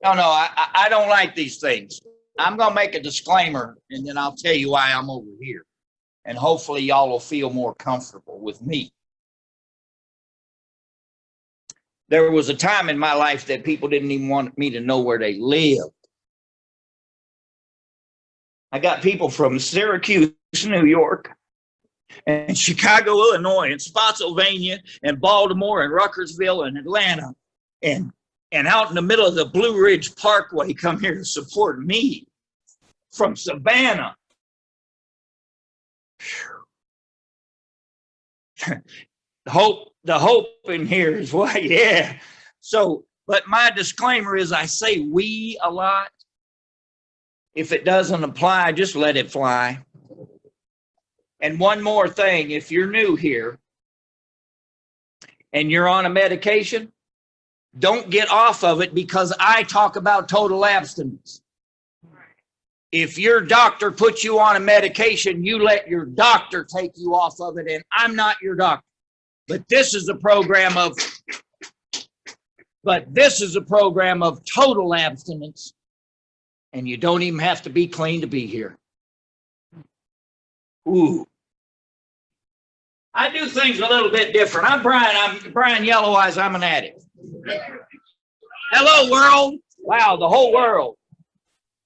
No, I don't like these things. I'm going to make a disclaimer, and then I'll tell you why I'm over here. And hopefully y'all will feel more comfortable with me. There was a time in my life that people didn't even want me to know where they lived. I got people from Syracuse, New York, and Chicago, Illinois, and Spotsylvania, and Baltimore, and Ruckersville, and Atlanta, and out in the middle of the Blue Ridge Parkway come here to support me from Savannah. The hope in here is why, yeah. So, but my disclaimer is I say we a lot. If it doesn't apply, just let it fly. And one more thing, if you're new here and you're on a medication, don't get off of it because I talk about total abstinence. If your doctor puts you on a medication, you let your doctor take you off of it, and I'm not your doctor. But this is a program of total abstinence, and you don't even have to be clean to be here. Ooh. I do things a little bit different. I'm Brian Yellow Eyes. I'm an addict. Hello, world. Wow, the whole world.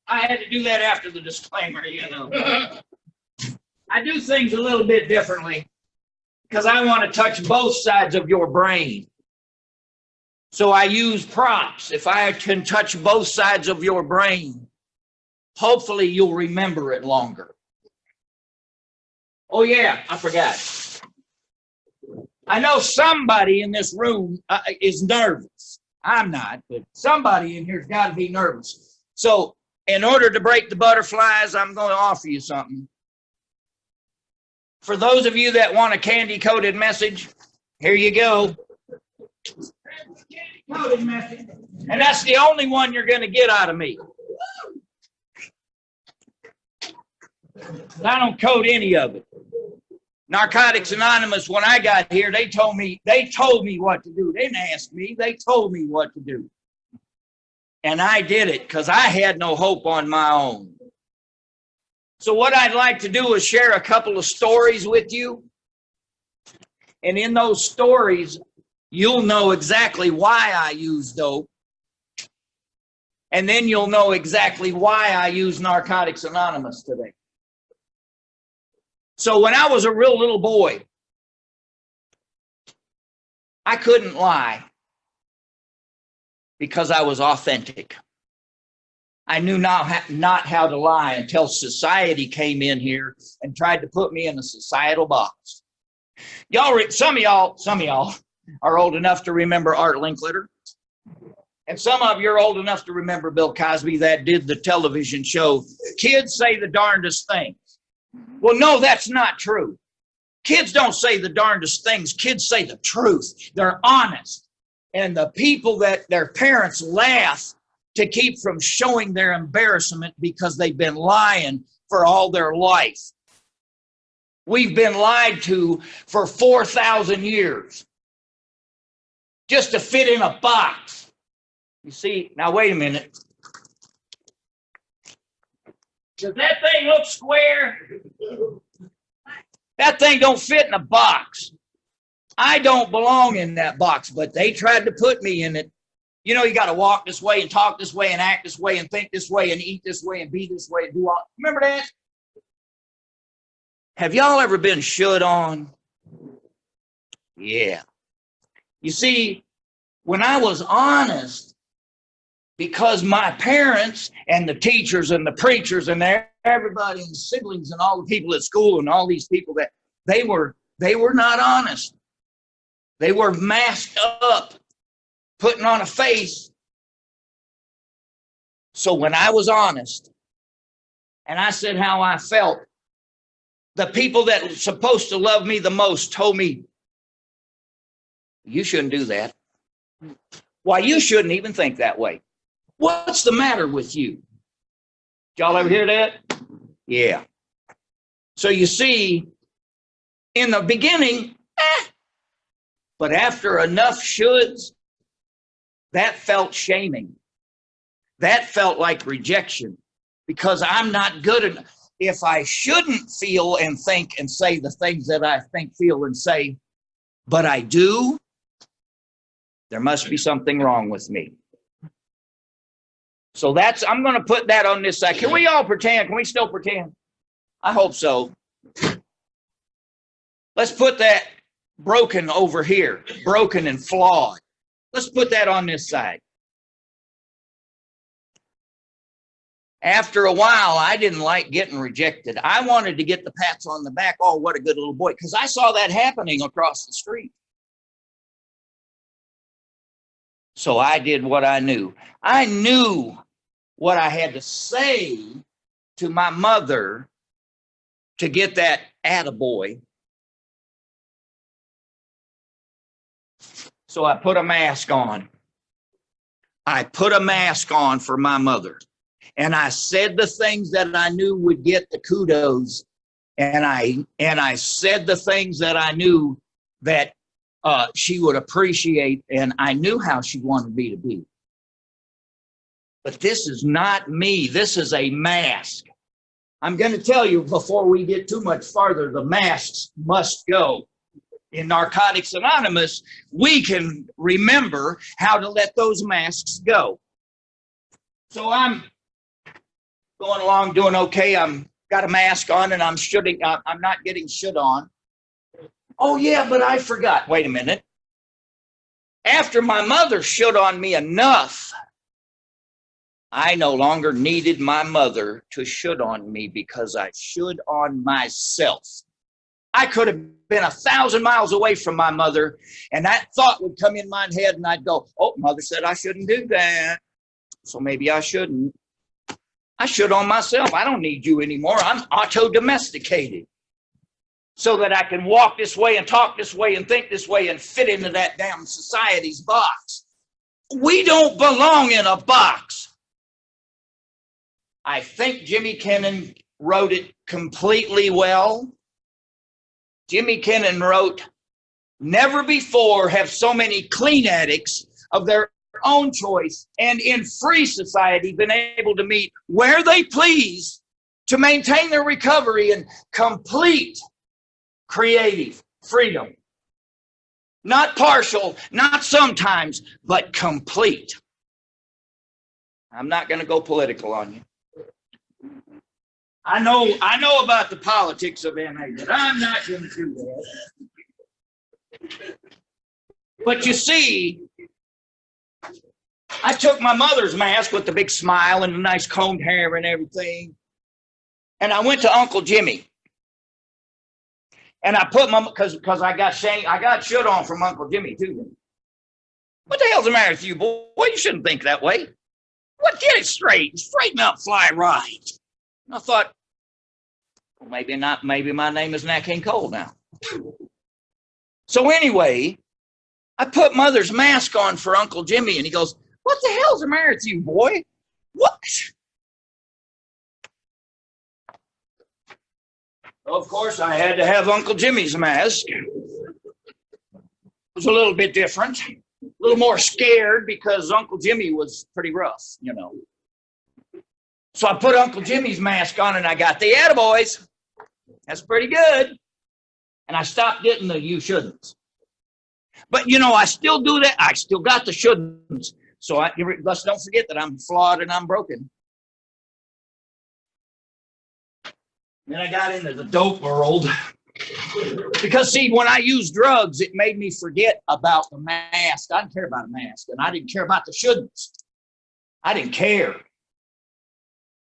I had to do that after the disclaimer, you know. I do things a little bit differently because I want to touch both sides of your brain. So I use props. If I can touch both sides of your brain, hopefully you'll remember it longer. Oh, yeah, I forgot. I know somebody in this room is nervous. I'm not, but somebody in here's got to be nervous. So in order to break the butterflies, I'm going to offer you something. For those of you that want a candy-coated message, here you go. Candy-coated message. And that's the only one you're going to get out of me. I don't code any of it. Narcotics Anonymous, when I got here, they told me what to do. They didn't ask me, they told me what to do. And I did it because I had no hope on my own. So what I'd like to do is share a couple of stories with you. And in those stories, you'll know exactly why I use dope. And then you'll know exactly why I use Narcotics Anonymous today. So when I was a real little boy, I couldn't lie because I was authentic. I knew not how to lie until society came in here and tried to put me in a societal box. Some of y'all are old enough to remember Art Linkletter. And some of you are old enough to remember Bill Cosby that did the television show, Kids Say the Darndest Things. Well, no, that's not true. Kids don't say the darndest things. Kids say the truth. They're honest. And the people that their parents laugh to keep from showing their embarrassment because they've been lying for all their life. We've been lied to for 4,000 years just to fit in a box. You see, now wait a minute. Does that thing look square? That thing don't fit in a box. I don't belong in that box, but they tried to put me in it. You know, you got to walk this way and talk this way and act this way and think this way and eat this way and be this way and do all. Remember that? Have y'all ever been should on? Yeah. You see, when I was honest, because my parents and the teachers and the preachers and everybody and the siblings and all the people at school and all these people that they were not honest. They were masked up, putting on a face. So when I was honest and I said how I felt, the people that were supposed to love me the most told me, you shouldn't do that. Why, you shouldn't even think that way. What's the matter with you? Did y'all ever hear that? Yeah. So you see, in the beginning, but after enough shoulds, That felt shaming. That felt like rejection because I'm not good enough. If I shouldn't feel and think and say the things that I think, feel, and say, but I do, there must be something wrong with me. So I'm going to put that on this side. Can we all pretend? Can we still pretend? I hope so. Let's put that broken over here, broken and flawed. Let's put that on this side. After a while, I didn't like getting rejected. I wanted to get the pats on the back. Oh, what a good little boy. Because I saw that happening across the street. So I did what I knew. I knew what I had to say to my mother to get that attaboy. So I put a mask on. I put a mask on for my mother. And I said the things that I knew would get the kudos. And I said the things that I knew that she would appreciate. And I knew how she wanted me to be. But this is not me. This is a mask. I'm going to tell you before we get too much farther, the masks must go. In Narcotics Anonymous, we can remember how to let those masks go. So I'm going along, doing okay. I'm got a mask on, and I'm not getting shit on. Oh yeah, but I forgot. Wait a minute. After my mother shit on me enough, I no longer needed my mother to shit on me because I should on myself. I could have been 1,000 miles away from my mother, and that thought would come in my head, and I'd go, oh, mother said I shouldn't do that, so maybe I shouldn't. I should on myself. I don't need you anymore. I'm auto-domesticated so that I can walk this way and talk this way and think this way and fit into that damn society's box. We don't belong in a box. I think Jimmy Kennan wrote it completely well. Jimmy Kennan wrote, never before have so many clean addicts of their own choice and in free society been able to meet where they please to maintain their recovery and complete creative freedom. Not partial, not sometimes, but complete. I'm not going to go political on you. I know about the politics of NA, but I'm not going to do that. But you see, I took my mother's mask with the big smile and the nice combed hair and everything, and I went to Uncle Jimmy. And I put my, because I got shit on from Uncle Jimmy too. What the hell's the matter with you, boy? You shouldn't think that way. What? Get it straight. Straighten up, fly right. And I thought, well, maybe not. Maybe my name is Nat King Cole now. So anyway, I put Mother's mask on for Uncle Jimmy, and he goes, what the hell's the matter with you, boy? What? Of course, I had to have Uncle Jimmy's mask. It was a little bit different, a little more scared because Uncle Jimmy was pretty rough, you know. So I put Uncle Jimmy's mask on and I got the attaboys. That's pretty good. And I stopped getting the you shouldn'ts. But, you know, I still do that. I still got the shouldn'ts. So let's don't forget that I'm flawed and I'm broken. Then I got into the dope world. Because, see, when I used drugs, it made me forget about the mask. I didn't care about a mask, and I didn't care about the shouldn'ts. I didn't care.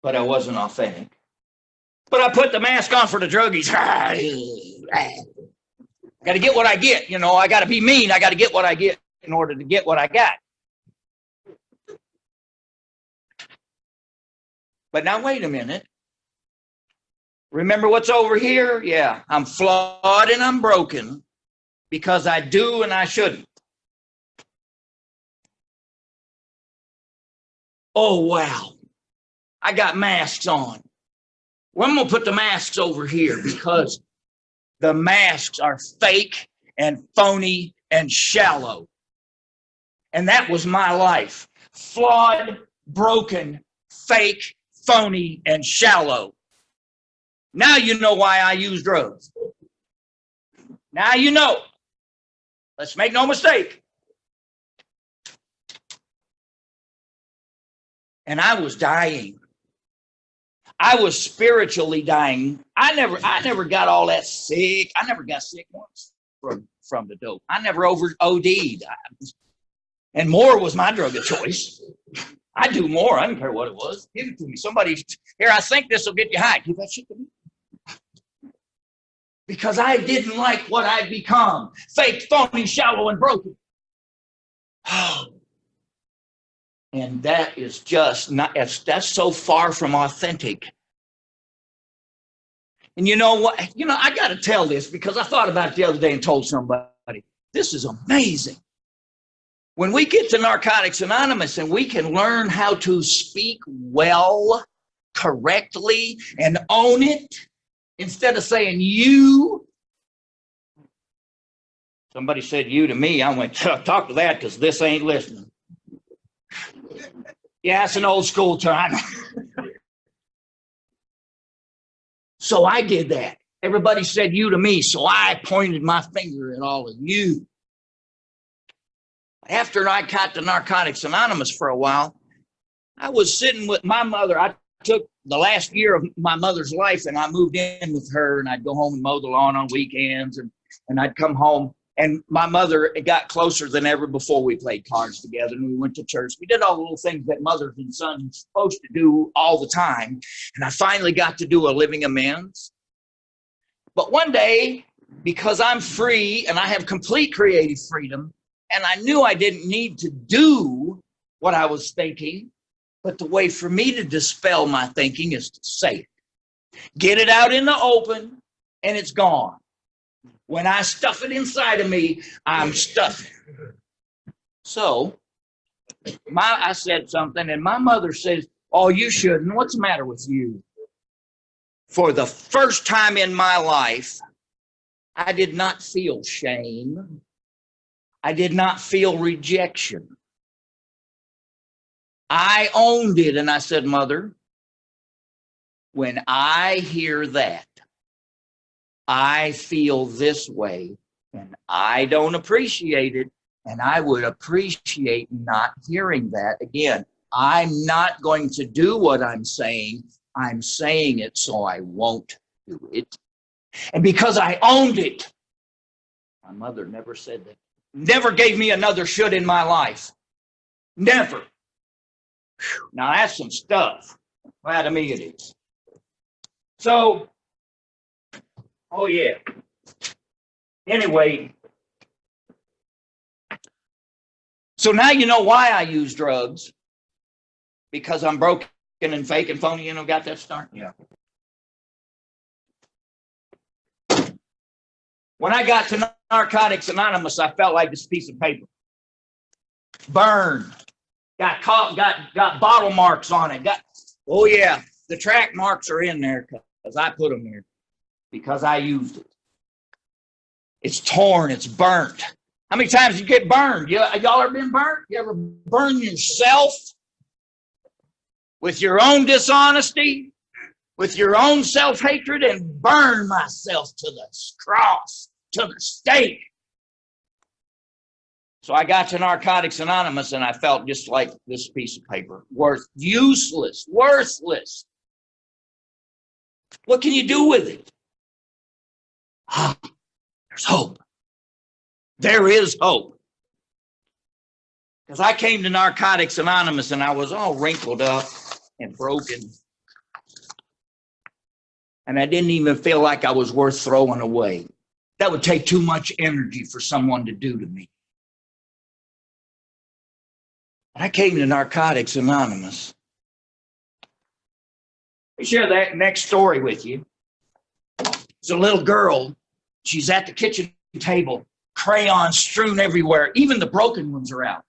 But I wasn't authentic. But I put the mask on for the druggies. Got to get what I get. You know, I got to be mean. I got to get what I get in order to get what I got. But now, wait a minute. Remember what's over here? Yeah, I'm flawed and I'm broken because I do and I shouldn't. Oh, wow. I got masks on. Well, I'm going to put the masks over here because the masks are fake and phony and shallow. And that was my life. Flawed, broken, fake, phony, and shallow. Now you know why I use drugs. Now you know. Let's make no mistake. And I was dying. I was spiritually dying. I never got all that sick. I never got sick once from the dope. I never OD'd. And more was my drug of choice. I do more. I don't care what it was. Give it to me. Somebody, here, I think this will get you high. Give that shit to me. Because I didn't like what I'd become. Fake, phony, shallow, and broken. And that is just not, that's so far from authentic. And you know what? I got to tell this because I thought about it the other day and told somebody, this is amazing. When we get to Narcotics Anonymous and we can learn how to speak well, correctly, and own it, instead of saying you. Somebody said you to me. I went, talk to that because this ain't listening. Yeah, it's an old school term. So I did that. Everybody said you to me, so I pointed my finger at all of you. After I got to Narcotics Anonymous for a while, I was sitting with my mother. I took the last year of my mother's life and I moved in with her, and I'd go home and mow the lawn on weekends, and I'd come home. And my mother got closer than ever before. We played cards together and we went to church. We did all the little things that mothers and sons are supposed to do all the time. And I finally got to do a living amends. But one day, because I'm free and I have complete creative freedom, and I knew I didn't need to do what I was thinking, but the way for me to dispel my thinking is to say it. Get it out in the open, and it's gone. When I stuff it inside of me, I'm stuffing. So I said something, and my mother says, oh, you shouldn't. What's the matter with you? For the first time in my life, I did not feel shame. I did not feel rejection. I owned it, and I said, Mother, when I hear that, I feel this way, and I don't appreciate it, and I would appreciate not hearing that again. I'm not going to do what I'm saying. I'm saying it so I won't do it. And because I owned it, my mother never said that. Never gave me another should in my life. Never. Now that's some stuff. Well, to me it is. So, oh yeah. Anyway, so now you know why I use drugs. Because I'm broken and fake and phony, got that start? Yeah. When I got to Narcotics Anonymous, I felt like this piece of paper. Burned. Got caught, got bottle marks on it. Oh yeah, the track marks are in there because I put them there. Because I used it. It's torn, it's burnt. How many times you get burned? Y'all ever been burnt? You ever burn yourself with your own dishonesty, with your own self-hatred, and burn myself to the cross, to the stake? So I got to Narcotics Anonymous and I felt just like this piece of paper. Useless, worthless. What can you do with it? There's hope. There is hope. Because I came to Narcotics Anonymous and I was all wrinkled up and broken. And I didn't even feel like I was worth throwing away. That would take too much energy for someone to do to me. I came to Narcotics Anonymous. Let me share that next story with you. It's a little girl. She's at the kitchen table, crayons strewn everywhere. Even the broken ones are out.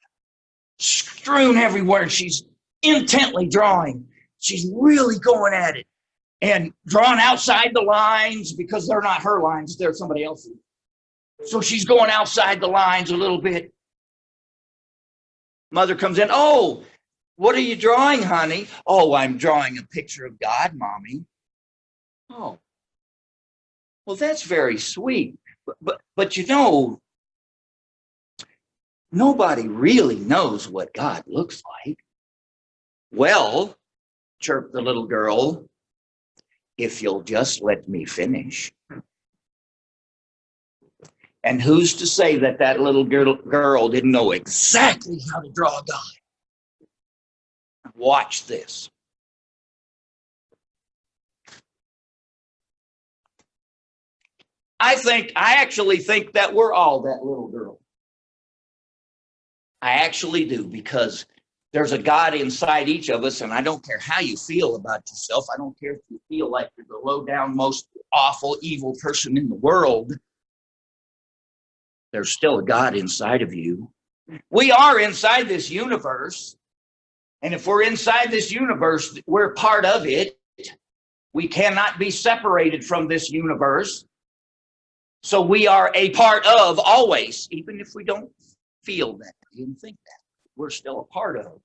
Strewn everywhere. She's intently drawing. She's really going at it. And drawing outside the lines because they're not her lines, they're somebody else's. So she's going outside the lines a little bit. Mother comes in. Oh, what are you drawing, honey? Oh, I'm drawing a picture of God, Mommy. Oh, well, that's very sweet. But you know, nobody really knows what God looks like. Well, chirped the little girl, if you'll just let me finish. And who's to say that that little girl didn't know exactly how to draw God? Watch this. I actually think that we're all that little girl. I actually do, because there's a God inside each of us, and I don't care how you feel about yourself. I don't care if you feel like you're the low down, most awful, evil person in the world. There's still a God inside of you. We are inside this universe, and if we're inside this universe, we're part of it. We cannot be separated from this universe. So we are a part of always, even if we don't feel that and think that. We're still a part of.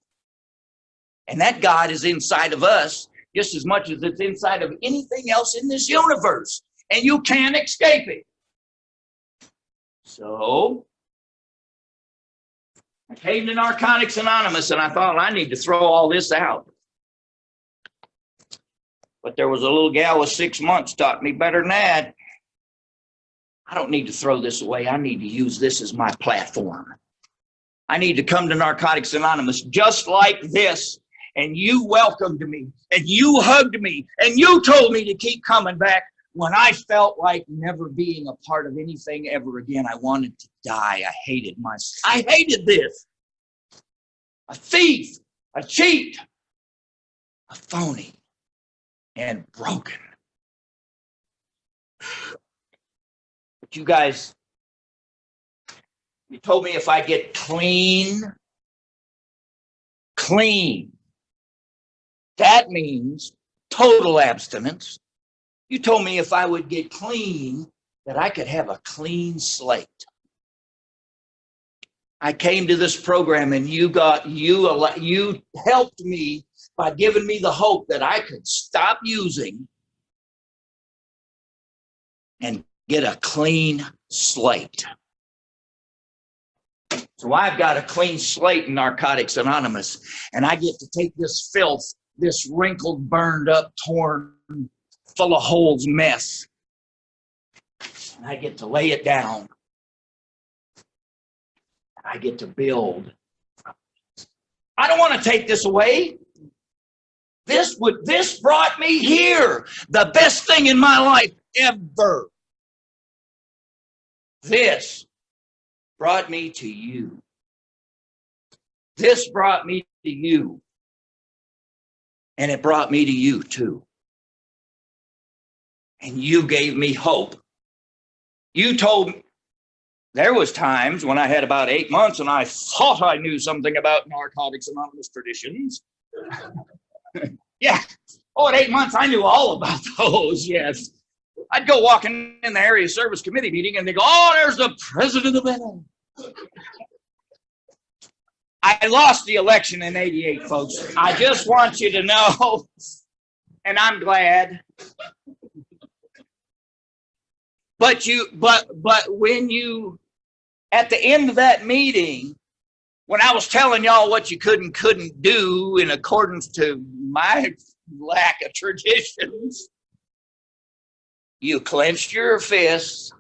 And that God is inside of us just as much as it's inside of anything else in this universe. And you can't escape it. So I came to Narcotics Anonymous and I thought, I need to throw all this out. But there was a little gal with 6 months taught me better than that. I don't need to throw this away. I need to use this as my platform. I need to come to Narcotics Anonymous just like this. And you welcomed me and you hugged me and you told me to keep coming back when I felt like never being a part of anything ever again. I wanted to die. I hated myself. I hated this. A thief, a cheat, a phony, and broken. But you guys, you told me if I get clean, that means total abstinence. You told me if I would get clean, that I could have a clean slate. I came to this program and you helped me by giving me the hope that I could stop using and get a clean slate. So I've got a clean slate in Narcotics Anonymous, and I get to take this filth, this wrinkled, burned up, torn, full of holes mess, and I get to lay it down. I get to build. I don't want to take this away. This brought me here. The best thing in my life ever. This brought me to you. This brought me to you. And it brought me to you too. And you gave me hope. You told me, there was times when I had about 8 months and I thought I knew something about Narcotics Anonymous traditions. Yeah. Oh, at 8 months, I knew all about those, yes. I'd go walking in the area service committee meeting and they go, oh, there's the president of it. I lost the election in '88, folks. I just want you to know, and I'm glad. But when you, at the end of that meeting, when I was telling y'all what you couldn't do in accordance to my lack of traditions, you clenched your fists,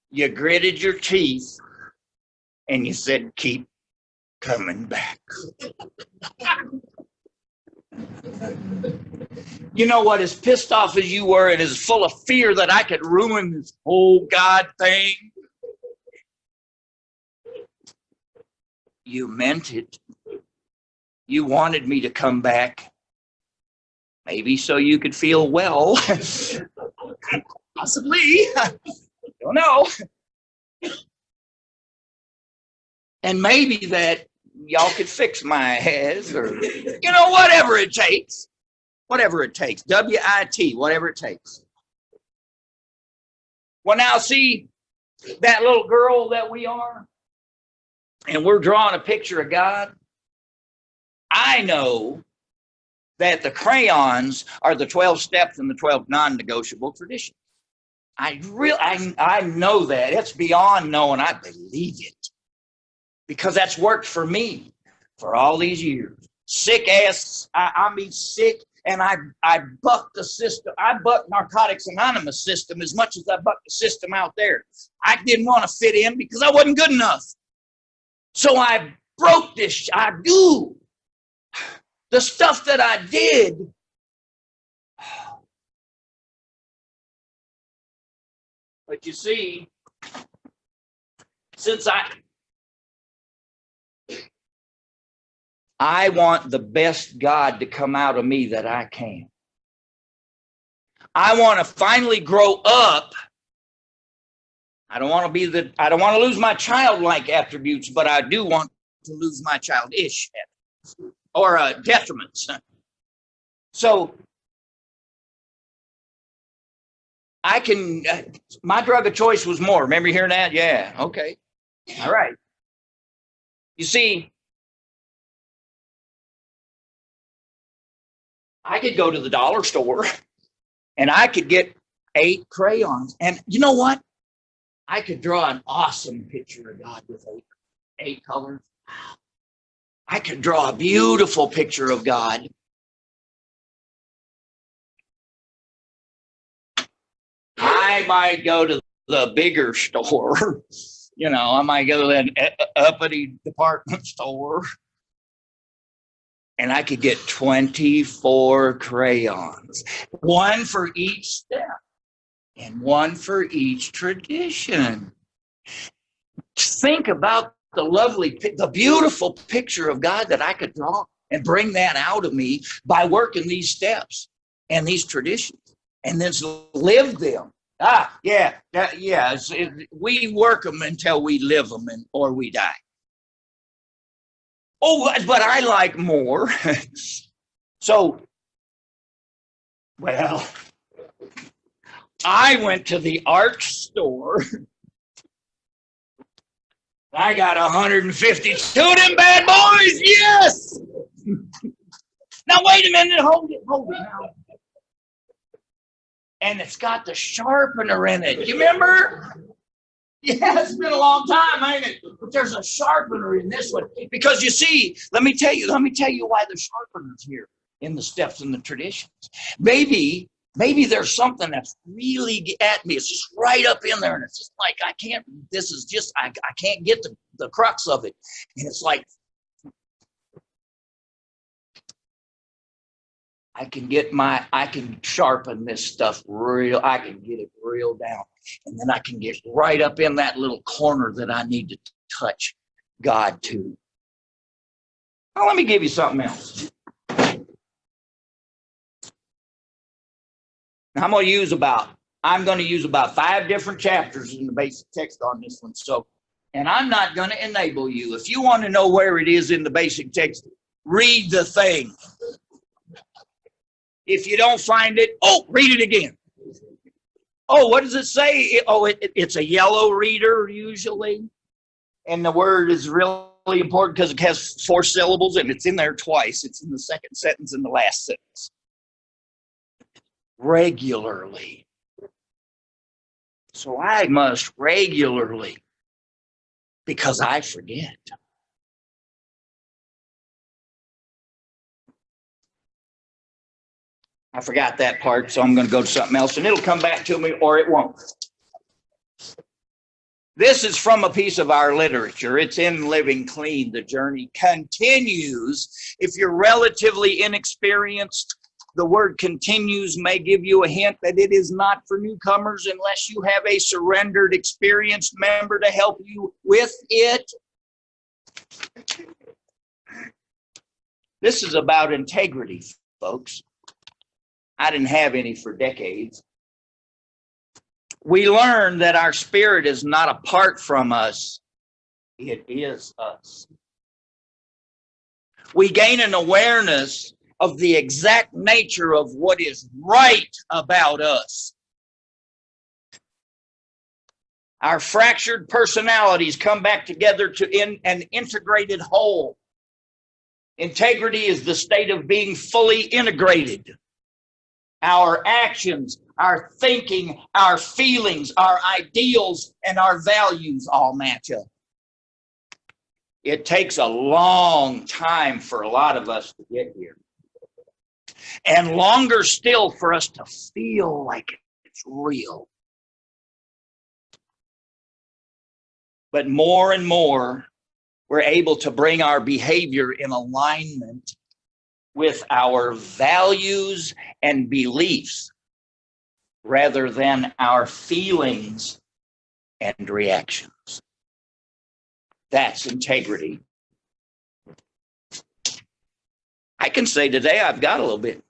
you gritted your teeth, and you said, keep coming back. You know what? As pissed off as you were and as full of fear that I could ruin this whole God thing, you meant it. You wanted me to come back. Maybe so you could feel well. Possibly. Don't know. And maybe that y'all could fix my ass or, whatever it takes. Whatever it takes. WIT, whatever it takes. Well, now see, that little girl that we are, and we're drawing a picture of God, I know that the crayons are the 12 steps and the 12 non-negotiable traditions. I know that. It's beyond knowing. I believe it because that's worked for me for all these years. Sick ass, I mean sick, and I bucked the system. I bucked Narcotics Anonymous system as much as I bucked the system out there. I didn't want to fit in because I wasn't good enough. So I broke this. I do. The stuff that I did, but you see, since I want the best God to come out of me that I can. I want to finally grow up. I don't want to lose my childlike attributes, but I do want to lose my childish or detriments. So I can, my drug of choice was more. Remember hearing that? Yeah. Okay. All right. You see, I could go to the dollar store and I could get 8 crayons. And you know what? I could draw an awesome picture of God with 8 colors. I could draw a beautiful picture of God. I might go to the bigger store. You know, I might go to an uppity department store. And I could get 24 crayons, one for each step and one for each tradition. Think about the beautiful picture of God that I could draw and bring that out of me by working these steps and these traditions and then live them. We work them until we live them or we die. Oh, but I like more. So, well, I went to the art store. I got 152 of them bad boys. Yes. Now, wait a minute. Hold it now. And it's got the sharpener in it. You remember? Yeah, it's been a long time, ain't it? But there's a sharpener in this one. Because you see, let me tell you why the sharpener's here in the steps and the traditions. Maybe there's something that's really at me. It's just right up in there. And it's just like, I can't get the crux of it. And it's like, I can sharpen this stuff I can get it real down. And then I can get right up in that little corner that I need to touch God to. Now, let me give you something else. Now, I'm going to use about 5 different chapters in the basic text on this one. So, and I'm not going to enable you. If you want to know where it is in the basic text, read the thing. If you don't find it, read it again. Oh, what does it say? It's a yellow reader usually. And the word is really important because it has 4 syllables and it's in there twice. It's in the second sentence and the last sentence. Regularly. So I must regularly, because I forget. I forgot that part, so I'm going to go to something else, and it'll come back to me, or it won't. This is from a piece of our literature. It's in Living Clean. The journey continues. If you're relatively inexperienced, the word continues may give you a hint that it is not for newcomers unless you have a surrendered, experienced member to help you with it. This is about integrity, folks. I didn't have any for decades. We learn that our spirit is not apart from us. It is us. We gain an awareness of the exact nature of what is right about us. Our fractured personalities come back together in an integrated whole. Integrity is the state of being fully integrated. Our actions, our thinking, our feelings, our ideals, and our values all match up. It takes a long time for a lot of us to get here. And longer still for us to feel like it's real. But more and more, we're able to bring our behavior in alignment with our values and beliefs rather than our feelings and reactions. That's integrity. I can say today I've got a little bit.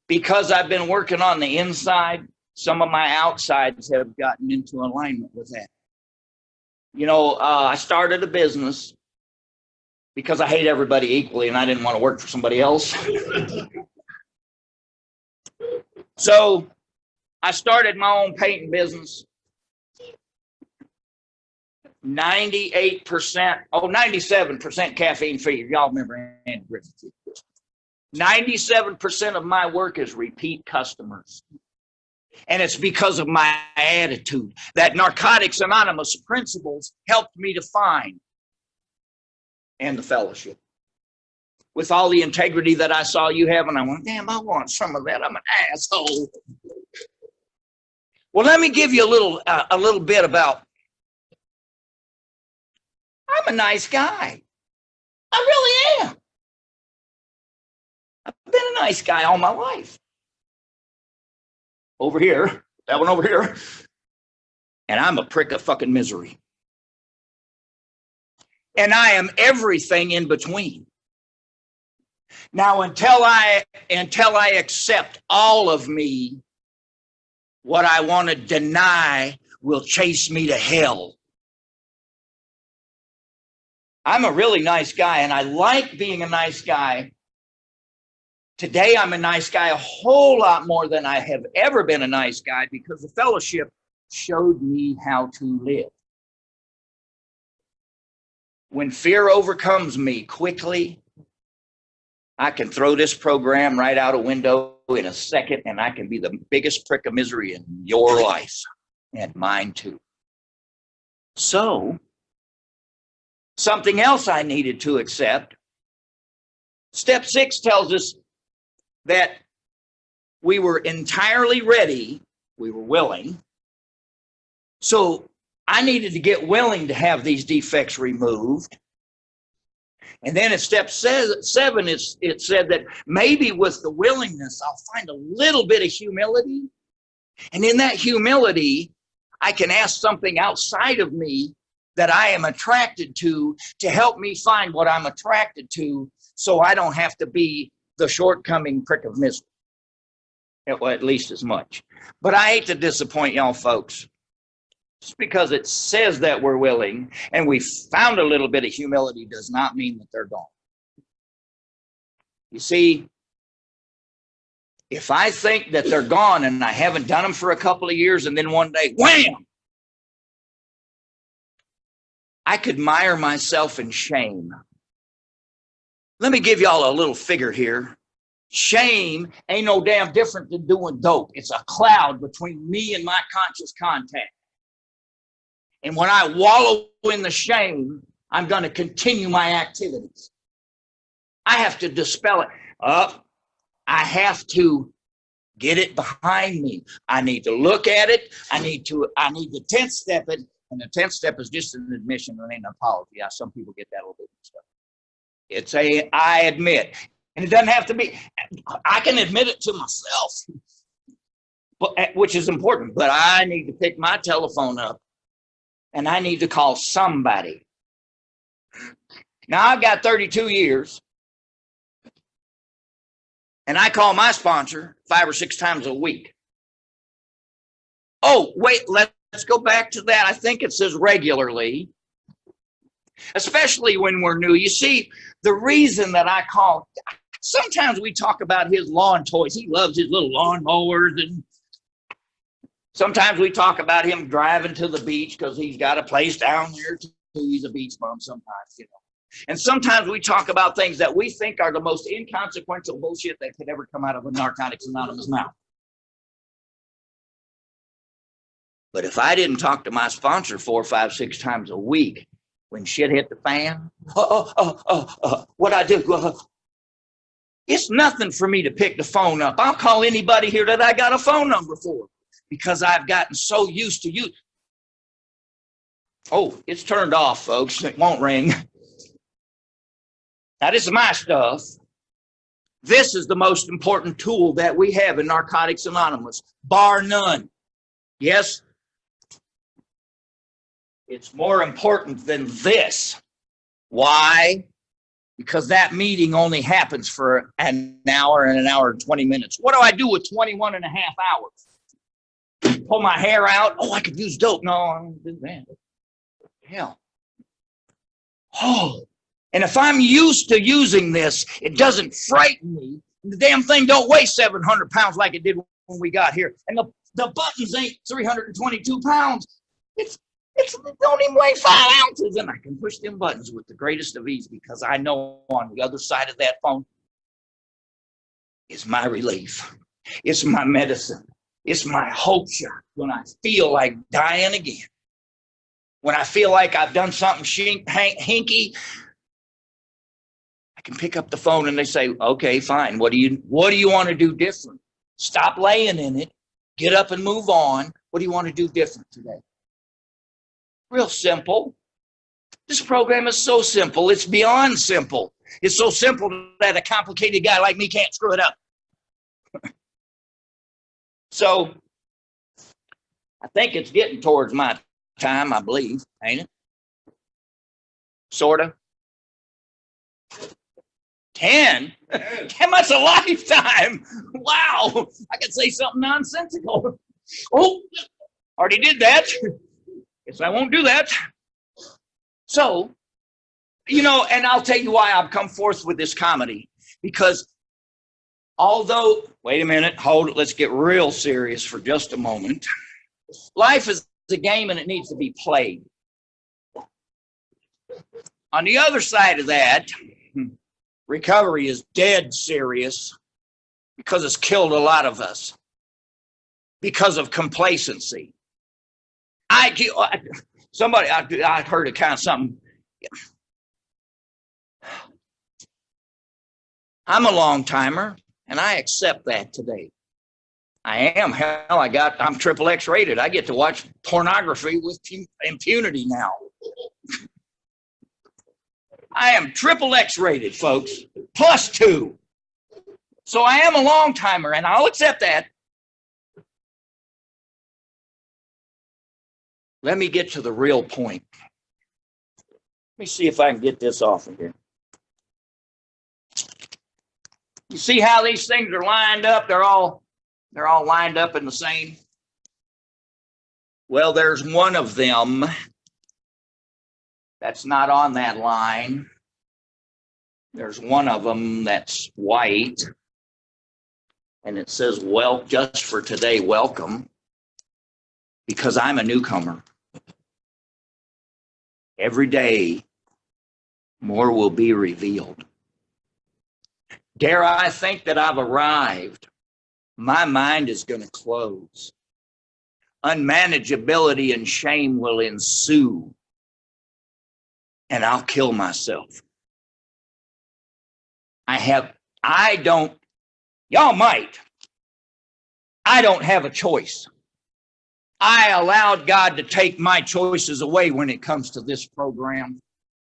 Because I've been working on the inside, some of my outsides have gotten into alignment with that. You know, I started a business because I hate everybody equally and I didn't want to work for somebody else. So I started my own painting business. 97% caffeine free. Y'all remember Andy Griffith. 97% of my work is repeat customers. And it's because of my attitude that Narcotics Anonymous principles helped me to find, and the fellowship. With all the integrity that I saw you have, and I went, damn, I want some of that. I'm an asshole. Well, let me give you a little bit about. I'm a nice guy. I really am. I've been a nice guy all my life. Over here, that one over here. And I'm a prick of fucking misery. And I am everything in between. Now, until I accept all of me, what I want to deny will chase me to hell. I'm a really nice guy, and I like being a nice guy. Today, I'm a nice guy a whole lot more than I have ever been a nice guy because the fellowship showed me how to live. When fear overcomes me quickly, I can throw this program right out a window in a second, and I can be the biggest prick of misery in your life and mine too. So, something else I needed to accept. Step 6 tells us that we were entirely ready, we were willing. So I needed to get willing to have these defects removed. And then at step 7, it said that maybe with the willingness, I'll find a little bit of humility. And in that humility, I can ask something outside of me that I am attracted to help me find what I'm attracted to so I don't have to be the shortcoming prick of misery, well, at least as much. But I hate to disappoint y'all folks. Just because it says that we're willing and we found a little bit of humility does not mean that they're gone. You see, if I think that they're gone and I haven't done them for a couple of years and then one day, wham! I could mire myself in shame. Let me give y'all a little figure here. Shame ain't no damn different than doing dope. It's a cloud between me and my conscious contact. And when I wallow in the shame, I'm going to continue my activities. I have to dispel it. I have to get it behind me. I need to look at it. I need to 10th step it. And the 10th step is just an admission and an apology. Some people get that a little bit mixed up. It's I admit. And it doesn't have to be, I can admit it to myself, which is important. But I need to pick my telephone up and I need to call somebody. Now, I've got 32 years. And I call my sponsor 5 or 6 times a week. Oh, wait, let's go back to that. I think it says regularly, especially when we're new. You see, the reason that I call, sometimes we talk about his lawn toys. He loves his little lawn mowers. And Sometimes we talk about him driving to the beach because he's got a place down there too. He's a beach bum sometimes, you know. And sometimes we talk about things that we think are the most inconsequential bullshit that could ever come out of a Narcotics Anonymous mouth. But if I didn't talk to my sponsor 4, 5, 6 times a week, when shit hit the fan, what I do? It's nothing for me to pick the phone up. I'll call anybody here that I got a phone number for because I've gotten so used to you. Oh, it's turned off, folks. It won't ring. Now, this is my stuff. This is the most important tool that we have in Narcotics Anonymous, bar none. Yes, it's more important than this. Why? Because that meeting only happens for an hour and 20 minutes. What do I do with 21 and a half hours? Pull my hair out? Oh, I could use dope. No, I don't do that. Hell. Oh. And if I'm used to using this, it doesn't frighten me. The damn thing don't weigh 700 pounds like it did when we got here. And the buttons ain't 322 pounds. It don't even weigh 5 ounces. And I can push them buttons with the greatest of ease because I know on the other side of that phone is my relief. It's my medicine. It's my hope shot when I feel like dying again. When I feel like I've done something hinky, I can pick up the phone and they say, okay, fine. What do you want to do different? Stop laying in it. Get up and move on. What do you want to do different today? Real simple. This program is so simple. It's beyond simple. It's so simple that a complicated guy like me can't screw it up. So I think it's getting towards my time, I believe, ain't it? Sort of. 10? 10 months a lifetime. Wow. I could say something nonsensical. Oh, already did that. Guess I won't do that. So, you know, and I'll tell you why I've come forth with this comedy. Because although, wait a minute, hold it, let's get real serious for just a moment. Life is a game and it needs to be played. On the other side of that, recovery is dead serious because it's killed a lot of us because of complacency. I heard it kind of something. I'm a long timer and I accept that today. I am. Hell, I'm triple X rated. I get to watch pornography with impunity now. I am triple X rated, folks, +2. So I am a long timer, and I'll accept that. Let me get to the real point. Let me see if I can get this off of here. You see how these things are lined up? They're all lined up in the same. Well, there's one of them that's not on that line. There's one of them that's white. And it says, well, just for today, welcome. Because I'm a newcomer. Every day, more will be revealed. Dare I think that I've arrived? My mind is going to close. Unmanageability and shame will ensue. And I'll kill myself. Y'all might. I don't have a choice. I allowed God to take my choices away when it comes to this program.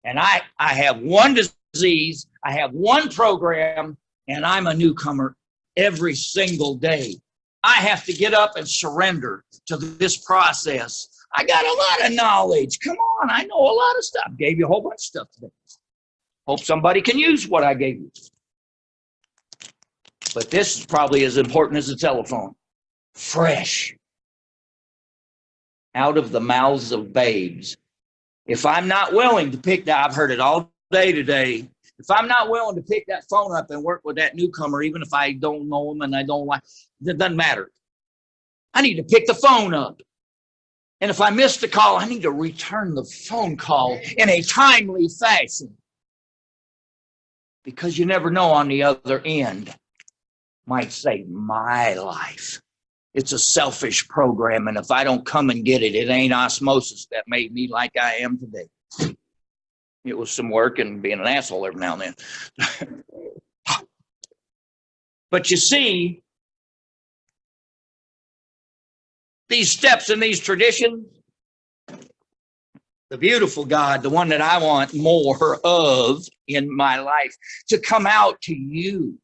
And I have one disease, I have one program, and I'm a newcomer every single day. I have to get up and surrender to this process. I got a lot of knowledge. Come on, I know a lot of stuff. Gave you a whole bunch of stuff today. Hope somebody can use what I gave you. But this is probably as important as a telephone. Fresh. Out of the mouths of babes. If I'm not willing to pick that, I've heard it all day today. If I'm not willing to pick that phone up and work with that newcomer, even if I don't know him and I don't like, it doesn't matter. I need to pick the phone up. And if I miss the call, I need to return the phone call in a timely fashion. Because you never know on the other end. Might save my life. It's a selfish program, and if I don't come and get it, it ain't osmosis that made me like I am today. It was some work and being an asshole every now and then. But you see, these steps and these traditions, the beautiful God, the one that I want more of in my life, to come out to you.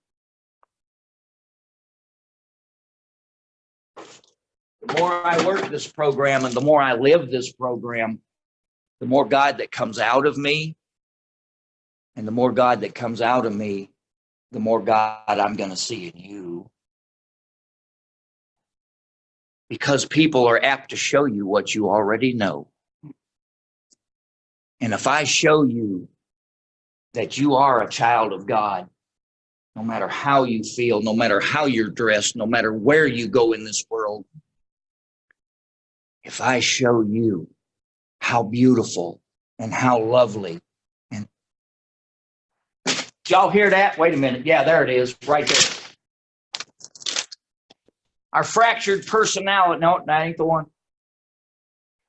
The more I work this program and the more I live this program, the more God that comes out of me. And the more God that comes out of me, the more God I'm going to see in you. Because people are apt to show you what you already know. And if I show you that you are a child of God, no matter how you feel, no matter how you're dressed, no matter where you go in this world, if I show you how beautiful and how lovely, and y'all hear that? Wait a minute. Yeah, there it is, right there. Our fractured personality. No, that ain't the one.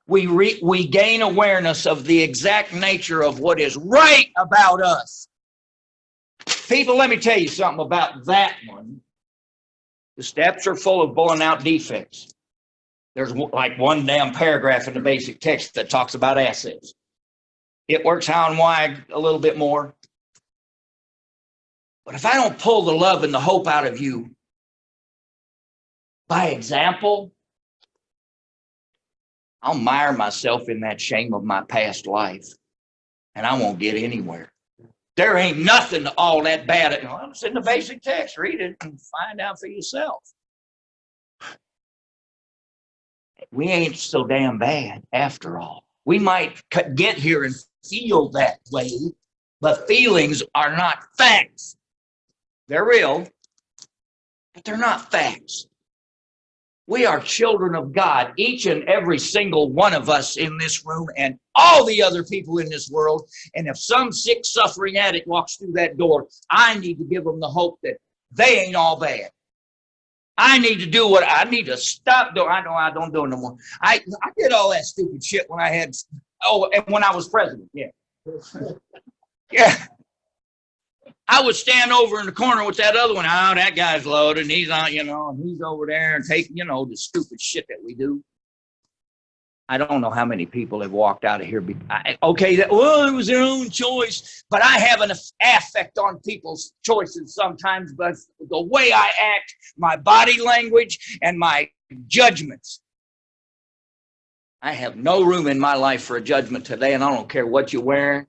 We gain awareness of the exact nature of what is right about us. People, let me tell you something about that one. The steps are full of pulling out defects. There's like one damn paragraph in the basic text that talks about assets. It works high and wide a little bit more. But if I don't pull the love and the hope out of you by example, I'll mire myself in that shame of my past life, and I won't get anywhere. There ain't nothing all that bad. It's in the basic text. Read it and find out for yourself. We ain't so damn bad after all. We might get here and feel that way, but feelings are not facts. They're real, but they're not facts. We are children of God, each and every single one of us in this room and all the other people in this world. And if some sick, suffering addict walks through that door, I need to give them the hope that they ain't all bad. I need to do what I need to stop doing. I know I don't do it no more. I did all that stupid shit when I had, and when I was president. Yeah. Yeah. I would stand over in the corner with that other one. Oh, that guy's loaded. And he's on, and he's over there and taking, the stupid shit that we do. I don't know how many people have walked out of here. It was their own choice. But I have an affect on people's choices sometimes. But the way I act, my body language, and my judgments. I have no room in my life for a judgment today, and I don't care what you're wearing.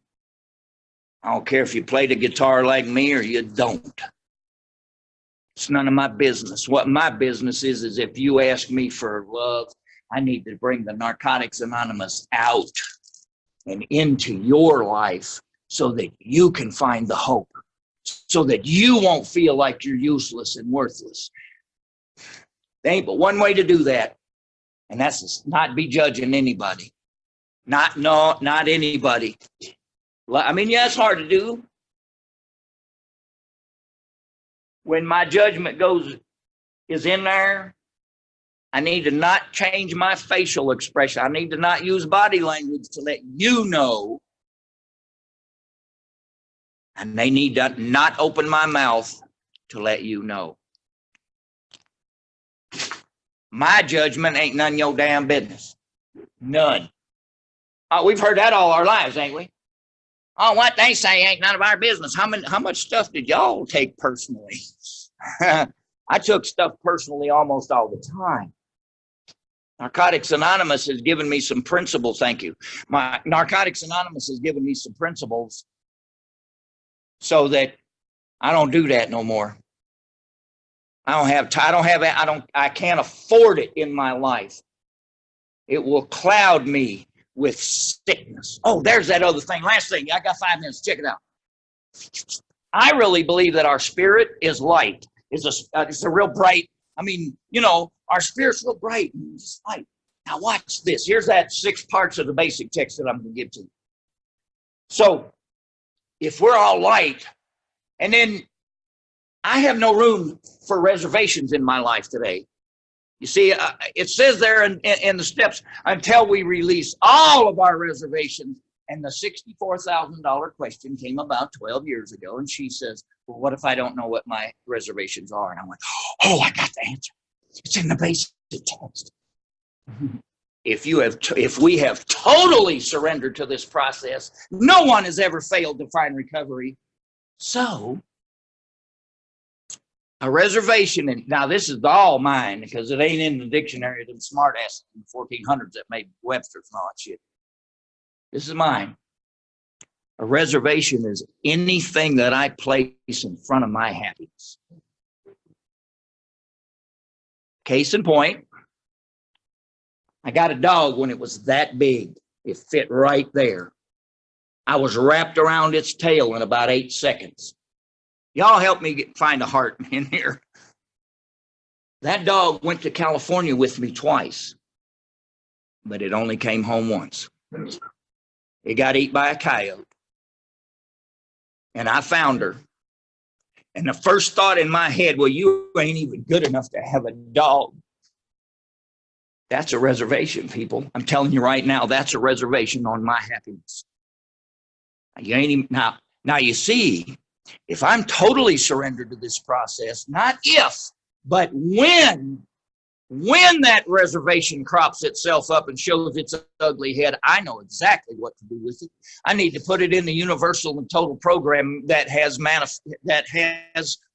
I don't care if you play the guitar like me or you don't. It's none of my business. What my business is if you ask me for love, I need to bring the Narcotics Anonymous out and into your life so that you can find the hope, so that you won't feel like you're useless and worthless. There ain't but one way to do that, and that's to not be judging anybody. Not anybody. I mean, yeah, it's hard to do. When my judgment is in there, I need to not change my facial expression. I need to not use body language to let you know. And they need to not open my mouth to let you know. My judgment ain't none of your damn business. None. Oh, we've heard that all our lives, ain't we? Oh, what they say ain't none of our business. How much stuff did y'all take personally? I took stuff personally almost all the time. Narcotics Anonymous has given me some principles. Thank you. My Narcotics Anonymous has given me some principles so that I don't do that no more. I can't afford it in my life. It will cloud me with sickness. Oh, there's that other thing. Last thing. I got 5 minutes. Check it out. I really believe that our spirit is light. It's a real bright. I mean, you know, our spirits look bright. And just like, now watch this. Here's that 6 parts of the basic text that I'm going to give to you. So if we're all light, and then I have no room for reservations in my life today. You see, it says there in the steps, until we release all of our reservations. And the $64,000 question came about 12 years ago. And she says, well, what if I don't know what my reservations are? And I went, oh, I got the answer. It's in the basic text. If we have totally surrendered to this process, no one has ever failed to find recovery. So a reservation, and now this is all mine because it ain't in the dictionary of them smart asses in the 1400s that made Webster's and all that shit. This is mine. A reservation is anything that I place in front of my happiness. Case in point, I got a dog when it was that big. It fit right there. I was wrapped around its tail in about 8 seconds. Y'all help me find a heart in here. That dog went to California with me twice, but it only came home once. It got eaten by a coyote. And I found her. And the first thought in my head, well, you ain't even good enough to have a dog. That's a reservation, people. I'm telling you right now, that's a reservation on my happiness. You ain't even, now you see, if I'm totally surrendered to this process, not if, but when that reservation crops itself up and shows its ugly head, I know exactly what to do with it. I need to put it in the universal and total program that has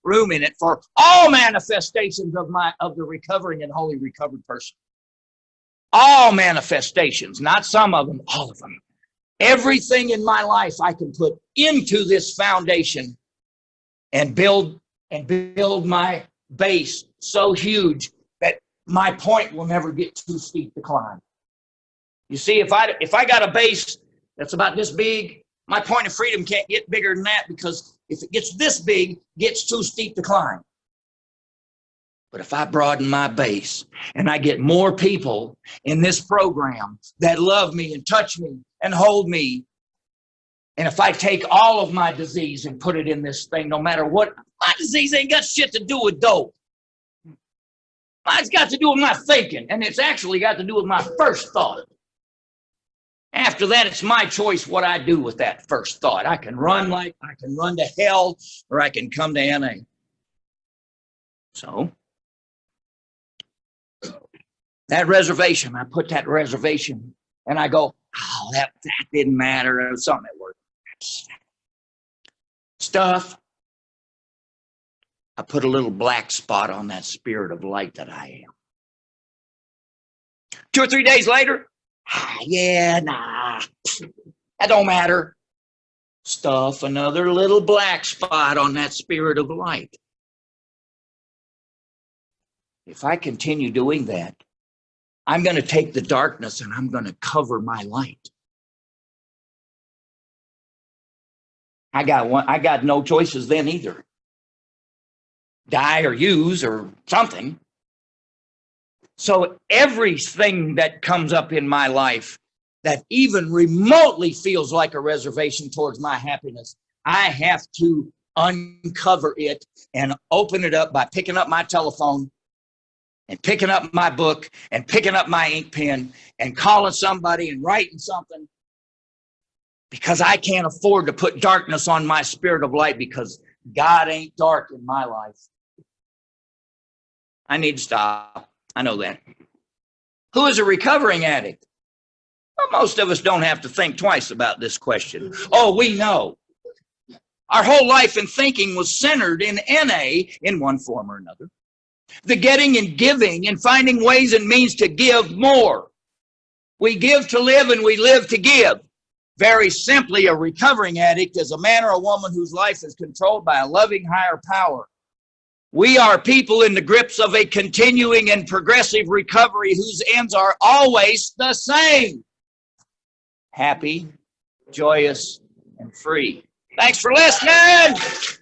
room in it for all manifestations of the recovering and wholly recovered person. All manifestations, not some of them, all of them. Everything in my life I can put into this foundation and build my base so huge that my point will never get too steep to climb. You see, if I got a base that's about this big, my point of freedom can't get bigger than that, because if it gets this big, it gets too steep to climb. But if I broaden my base and I get more people in this program that love me and touch me and hold me, and if I take all of my disease and put it in this thing, no matter what, my disease ain't got shit to do with dope. It's got to do with my thinking, and it's actually got to do with my first thought. After that, it's my choice what I do with that first thought. I can run to hell, or I can come to NA. So that reservation, I put that reservation, and I go, oh, that didn't matter. It was something that worked. Stuff. I put a little black spot on that spirit of light that I am. 2 or 3 days later, that don't matter. Stuff another little black spot on that spirit of light. If I continue doing that, I'm going to take the darkness and I'm going to cover my light. I got no choices then either. Die or use or something. So everything that comes up in my life that even remotely feels like a reservation towards my happiness, I have to uncover it and open it up by picking up my telephone and picking up my book and picking up my ink pen and calling somebody and writing something, because I can't afford to put darkness on my spirit of light, because God ain't dark in my life. I need to stop. I know that. Who is a recovering addict? Well, most of us don't have to think twice about this question. Oh, we know. Our whole life and thinking was centered in NA in one form or another. The getting and giving and finding ways and means to give more. We give to live and we live to give. Very simply, a recovering addict is a man or a woman whose life is controlled by a loving higher power. We are people in the grips of a continuing and progressive recovery whose ends are always the same: happy, joyous, and free. Thanks for listening.